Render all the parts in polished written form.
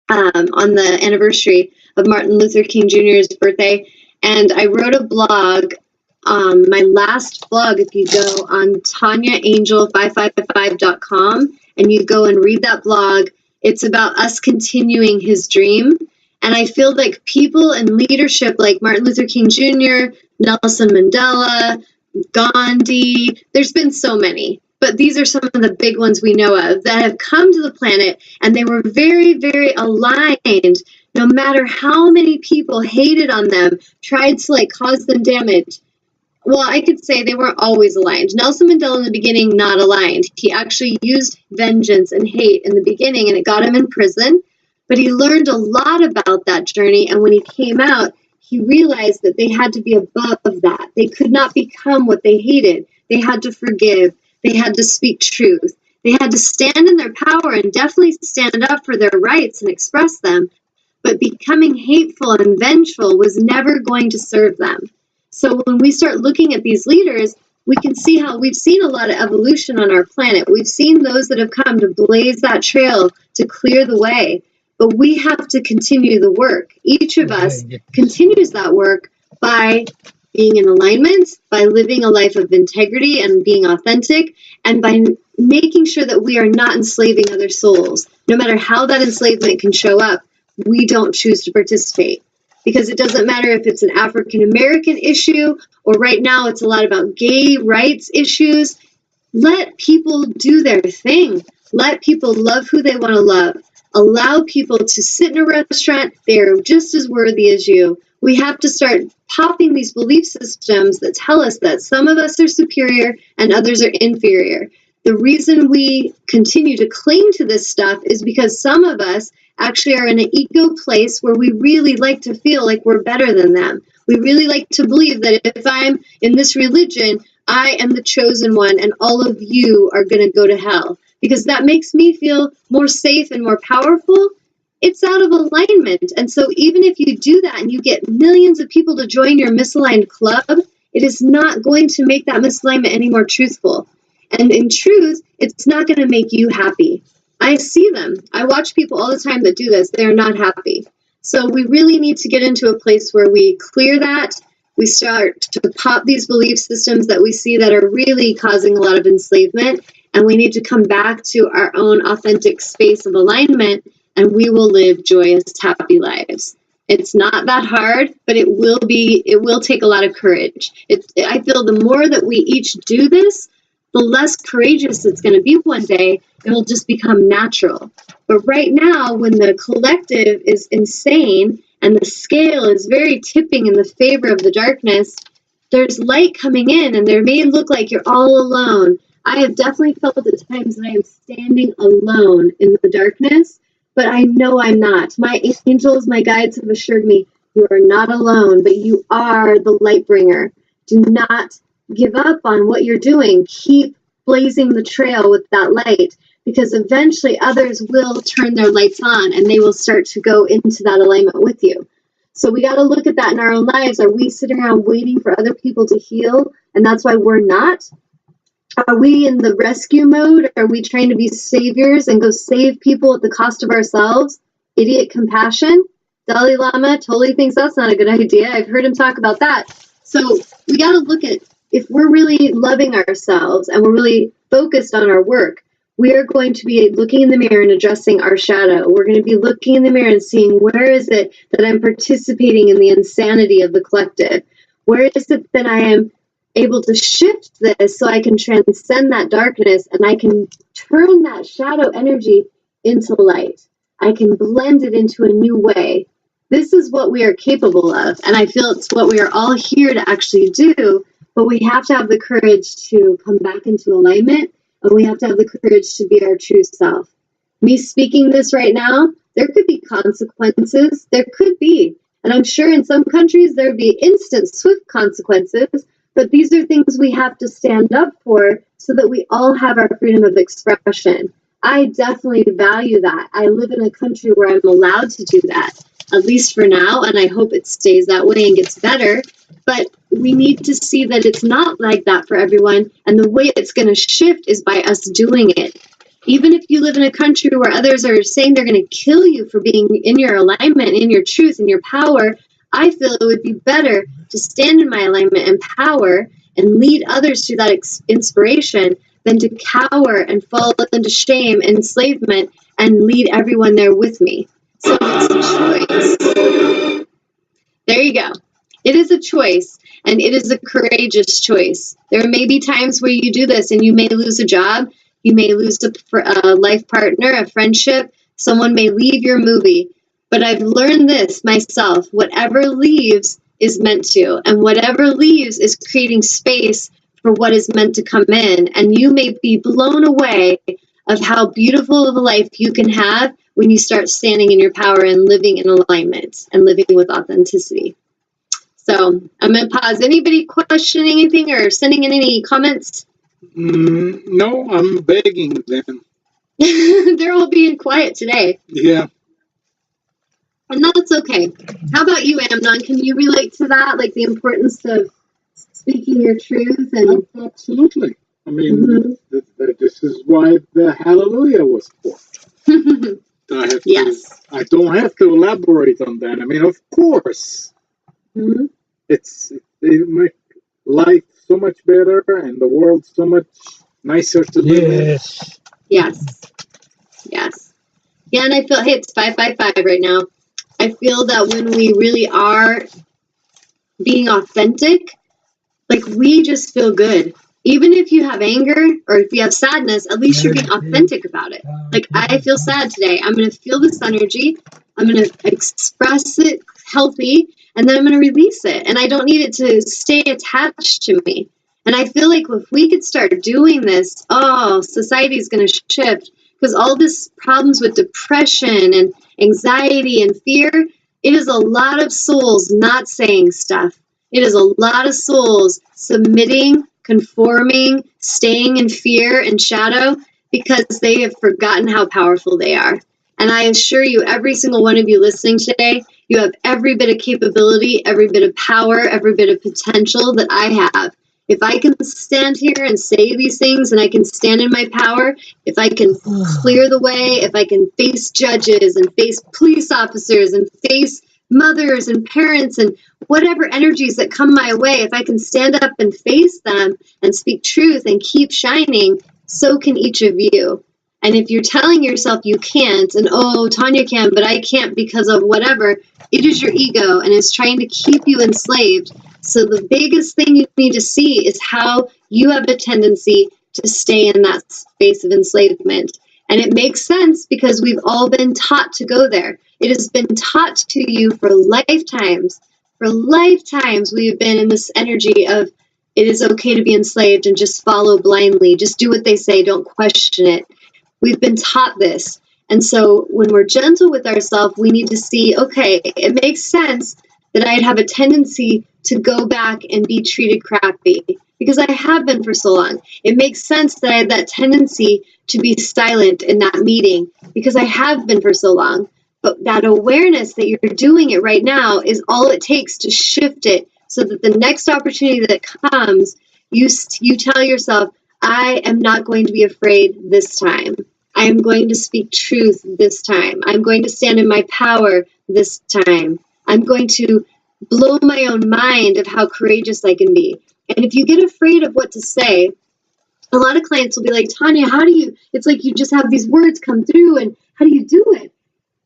on the anniversary of Martin Luther King Jr.'s birthday. And I wrote a blog, my last blog, if you go on TanyaAngel555.com and you go and read that blog, it's about us continuing his dream. And I feel like people in leadership like Martin Luther King Jr., Nelson Mandela, Gandhi, there's been so many, but these are some of the big ones we know of that have come to the planet, and they were very, very aligned. No matter how many people hated on them, tried to like cause them damage. Well, I could say they weren't always aligned. Nelson Mandela in the beginning, not aligned. He actually used vengeance and hate in the beginning, and it got him in prison. But he learned a lot about that journey, and when he came out, he realized that they had to be above that. They could not become what they hated. They had to forgive. They had to speak truth. They had to stand in their power and definitely stand up for their rights and express them. But becoming hateful and vengeful was never going to serve them. So when we start looking at these leaders, we can see how we've seen a lot of evolution on our planet. We've seen those that have come to blaze that trail, to clear the way. But we have to continue the work. Each of us continues that work by being in alignment, by living a life of integrity and being authentic, and by making sure that we are not enslaving other souls. No matter how that enslavement can show up, we don't choose to participate. Because it doesn't matter if it's an African American issue, or right now it's a lot about gay rights issues. Let people do their thing. Let people love who they want to love. Allow people to sit in a restaurant. They're just as worthy as you. We have to start popping these belief systems that tell us that some of us are superior and others are inferior. The reason we continue to cling to this stuff is because some of us actually are in an ego place where we really like to feel like we're better than them. We really like to believe that if I'm in this religion, I am the chosen one and all of you are going to go to hell. Because that makes me feel more safe and more powerful. It's out of alignment. And so even if you do that and you get millions of people to join your misaligned club, it is not going to make that misalignment any more truthful. And in truth, it's not going to make you happy. I see them. I watch people all the time that do this. They're not happy. So we really need to get into a place where we clear that. We start to pop these belief systems that we see that are really causing a lot of enslavement. And we need to come back to our own authentic space of alignment, and we will live joyous, happy lives. It's not that hard, but it will take a lot of courage. I feel the more that we each do this, the less courageous it's going to be one day. It'll just become natural. But right now, when the collective is insane and the scale is very tipping in the favor of the darkness, there's light coming in, and there may look like you're all alone. I have definitely felt at times that I am standing alone in the darkness, but I know I'm not. My angels, my guides have assured me, you are not alone, but you are the light bringer. Do not give up on what you're doing. Keep blazing the trail with that light, because eventually others will turn their lights on and they will start to go into that alignment with you. So we got to look at that in our own lives. Are we sitting around waiting for other people to heal, and that's why we're not? Are we in the rescue mode? Are we trying to be saviors and go save people at the cost of ourselves? Idiot compassion? Dalai Lama totally thinks that's not a good idea. I've heard him talk about that. So we got to look at, if we're really loving ourselves and we're really focused on our work, we are going to be looking in the mirror and addressing our shadow. We're going to be looking in the mirror and seeing, where is it that I'm participating in the insanity of the collective? Where is it that I am able to shift this so I can transcend that darkness and I can turn that shadow energy into light? I can blend it into a new way. This is what we are capable of, and I feel it's what we are all here to actually do, but we have to have the courage to come back into alignment, and we have to have the courage to be our true self. Me speaking this right now, there could be consequences. There could be. And I'm sure in some countries there would be instant, swift consequences. But these are things we have to stand up for so that we all have our freedom of expression. I definitely value that. I live in a country where I'm allowed to do that, at least for now, and I hope it stays that way and gets better. But we need to see that it's not like that for everyone, and the way it's going to shift is by us doing it. Even if you live in a country where others are saying they're going to kill you for being in your alignment, in your truth, in your power, I feel it would be better to stand in my alignment and power and lead others to that inspiration than to cower and fall into shame and enslavement and lead everyone there with me. So it's a choice. There you go. It is a choice, and it is a courageous choice. There may be times where you do this and you may lose a job, you may lose a life partner, a friendship, someone may leave your movie. But I've learned this myself. Whatever leaves is meant to, and whatever leaves is creating space for what is meant to come in. And you may be blown away of how beautiful of a life you can have when you start standing in your power and living in alignment and living with authenticity. So I'm going to pause. Anybody questioning anything or sending in any comments? No, I'm begging them. They're all being quiet today. Yeah. And that's okay. How about you, Amnon? Can you relate to that? Like the importance of speaking your truth? And absolutely. I mean, this is why the hallelujah was for. Yes. I don't have to elaborate on that. I mean, of course. Mm-hmm. It makes life so much better and the world so much nicer to live in. Yes. Yes. Yeah, and I feel, hey, it's 555 right now. I feel that when we really are being authentic, like we just feel good. Even if you have anger or if you have sadness, at least you're being authentic about it. Like, I feel sad today. I'm going to feel this energy. I'm going to express it healthy, and then I'm going to release it. And I don't need it to stay attached to me. And I feel like if we could start doing this, society is going to shift. Because all this problems with depression and anxiety and fear, it is a lot of souls not saying stuff. It is a lot of souls submitting, conforming, staying in fear and shadow because they have forgotten how powerful they are. And I assure you, every single one of you listening today, you have every bit of capability, every bit of power, every bit of potential that I have. If I can stand here and say these things and I can stand in my power, if I can clear the way, if I can face judges and face police officers and face mothers and parents and whatever energies that come my way, if I can stand up and face them and speak truth and keep shining, so can each of you. And if you're telling yourself you can't, and Tanya can, but I can't because of whatever, it is your ego and it's trying to keep you enslaved. So the biggest thing you need to see is how you have a tendency to stay in that space of enslavement. And it makes sense because we've all been taught to go there. It has been taught to you for lifetimes. For lifetimes, we've been in this energy of it is okay to be enslaved and just follow blindly. Just do what they say. Don't question it. We've been taught this. And so when we're gentle with ourselves, we need to see, okay, it makes sense that I'd have a tendency to go back and be treated crappy because I have been for so long. It makes sense that I have that tendency to be silent in that meeting because I have been for so long. But that awareness that you're doing it right now is all it takes to shift it so that the next opportunity that comes, you tell yourself, I am not going to be afraid this time. I am going to speak truth this time. I'm going to stand in my power this time. I'm going to blow my own mind of how courageous I can be. And if you get afraid of what to say, a lot of clients will be like, Tanya, how do you, it's like you just have these words come through and how do you do it?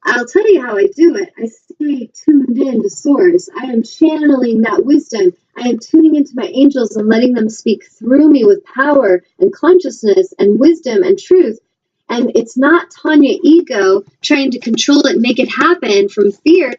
I'll tell you how I do it. I stay tuned in to source. I am channeling that wisdom. I am tuning into my angels and letting them speak through me with power and consciousness and wisdom and truth. And it's not Tanya ego trying to control it and make it happen from fear.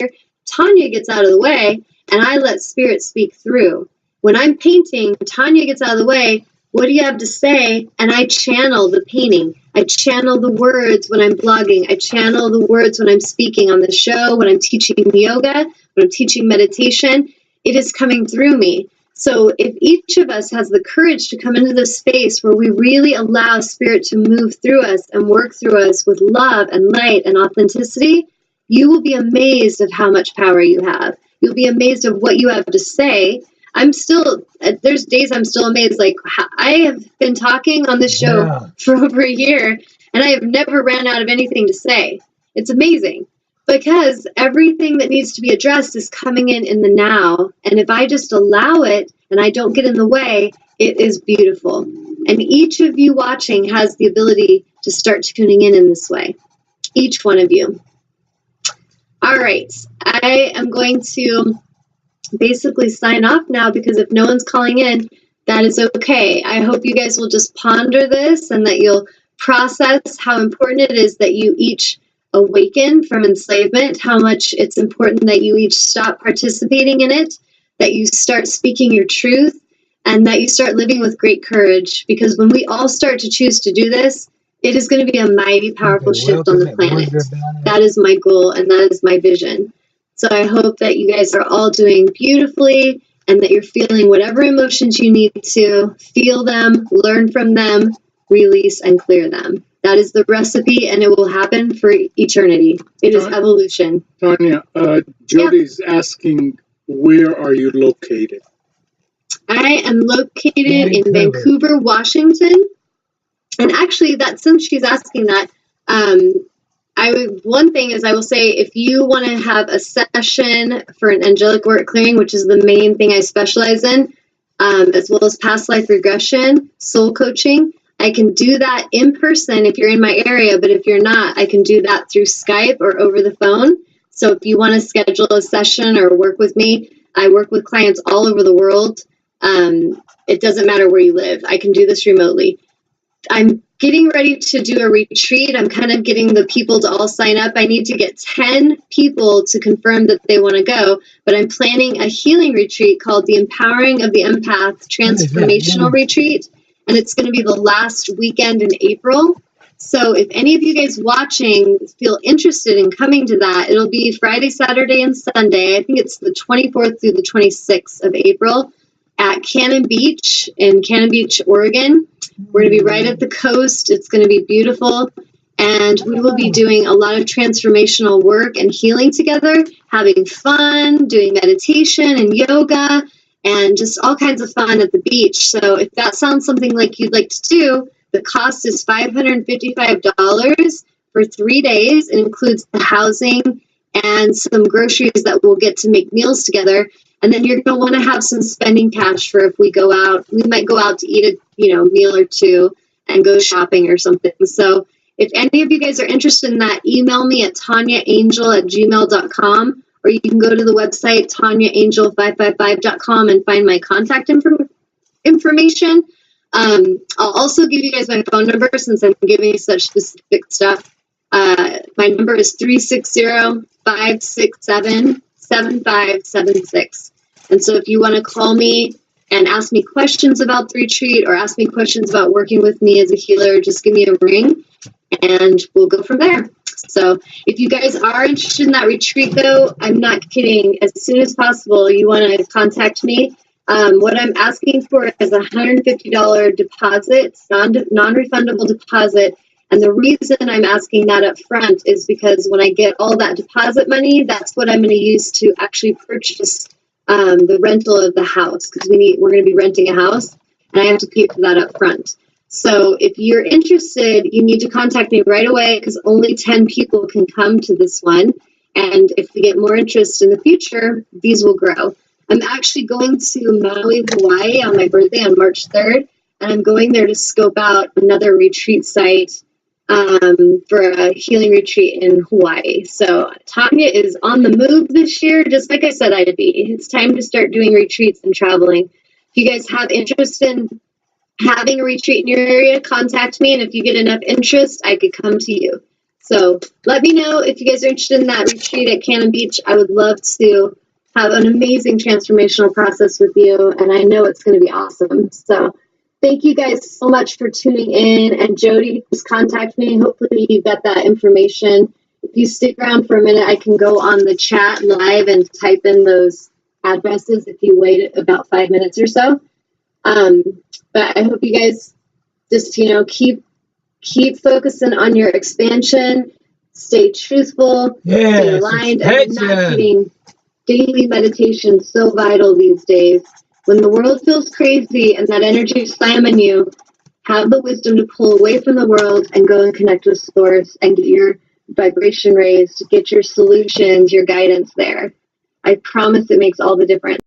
Tanya gets out of the way and I let spirit speak through. When I'm painting, Tanya gets out of the way. What do you have to say? And I channel the painting. I channel the words when I'm blogging. I channel the words when I'm speaking on the show, when I'm teaching yoga, when I'm teaching meditation. It is coming through me. So if each of us has the courage to come into this space where we really allow spirit to move through us and work through us with love and light and authenticity, you will be amazed of how much power you have. You'll be amazed of what you have to say. There's days I'm still amazed. Like, I have been talking on this show for over a year, And I have never ran out of anything to say. It's amazing because everything that needs to be addressed is coming in the now. And if I just allow it and I don't get in the way, it is beautiful. And each of you watching has the ability to start tuning in this way. Each one of you. All right. I am going to basically sign off now because if no one's calling in, that is okay. I hope you guys will just ponder this and that you'll process how important it is that you each awaken from enslavement, how much it's important that you each stop participating in it, that you start speaking your truth, and that you start living with great courage. Because when we all start to choose to do this, it is going to be a mighty, powerful shift on the planet. That is my goal and that is my vision. So I hope that you guys are all doing beautifully and that you're feeling whatever emotions you need to feel them, learn from them, release and clear them. That is the recipe and it will happen for eternity. It is evolution. Tanya, Jody's asking, where are you located? I am located in Vancouver, Washington. And actually, that since she's asking that, one thing is I will say, if you want to have a session for an angelic work clearing, which is the main thing I specialize in, as well as past life regression, soul coaching, I can do that in person if you're in my area, but if you're not, I can do that through Skype or over the phone. So if you want to schedule a session or work with me, I work with clients all over the world. It doesn't matter where you live. I can do this remotely. I'm getting ready to do a retreat. I'm kind of getting the people to all sign up. I need to get 10 people to confirm that they want to go, but I'm planning a healing retreat called the Empowering of the Empath Transformational Retreat, and it's going to be the last weekend in April. So if any of you guys watching feel interested in coming to that, it'll be Friday, Saturday, and Sunday. I think it's the 24th through the 26th of April at Cannon Beach in Cannon Beach, Oregon. We're going to be right at the coast. It's going to be beautiful. And we will be doing a lot of transformational work and healing together, having fun, doing meditation and yoga, and just all kinds of fun at the beach. So if that sounds something like you'd like to do, the cost is $555 for 3 days. It includes the housing and some groceries that we'll get to make meals together. And then you're going to want to have some spending cash for if we go out. We might go out to eat a meal or two and go shopping or something. So if any of you guys are interested in that, email me at tanyaangel@gmail.com, or you can go to the website tanyaangel555.com and find my contact information. I'll also give you guys my phone number since I'm giving you such specific stuff. My number is 360-567-7576. And so if you want to call me and ask me questions about the retreat or ask me questions about working with me as a healer, just give me a ring and we'll go from there. So if you guys are interested in that retreat, though, I'm not kidding. As soon as possible, you want to contact me. What I'm asking for is a $150 deposit, non-refundable deposit. And the reason I'm asking that up front is because when I get all that deposit money, that's what I'm going to use to actually purchase the rental of the house, because we're going to be renting a house and I have to pay for that up front. So if you're interested, you need to contact me right away because only 10 people can come to this one. And if we get more interest in the future, these will grow. I'm actually going to Maui, Hawaii on my birthday on March 3rd, and I'm going there to scope out another retreat site for a healing retreat in Hawaii. So Tanya is on the move this year, just like I said I'd be. It's time to start doing retreats and traveling. If you guys have interest in having a retreat in your area, contact me, and if you get enough interest, I could come to you. So let me know if you guys are interested in that retreat at Cannon Beach. I would love to have an amazing transformational process with you, and I know it's going to be awesome. So thank you guys so much for tuning in. And Jody, just contact me. Hopefully you got that information. If you stick around for a minute, I can go on the chat live and type in those addresses if you wait about 5 minutes or so. But I hope you guys just, keep focusing on your expansion, stay truthful, stay aligned, and not kidding. Daily meditation is so vital these days. When the world feels crazy and that energy is slamming you, have the wisdom to pull away from the world and go and connect with source and get your vibration raised, get your solutions, your guidance there. I promise it makes all the difference.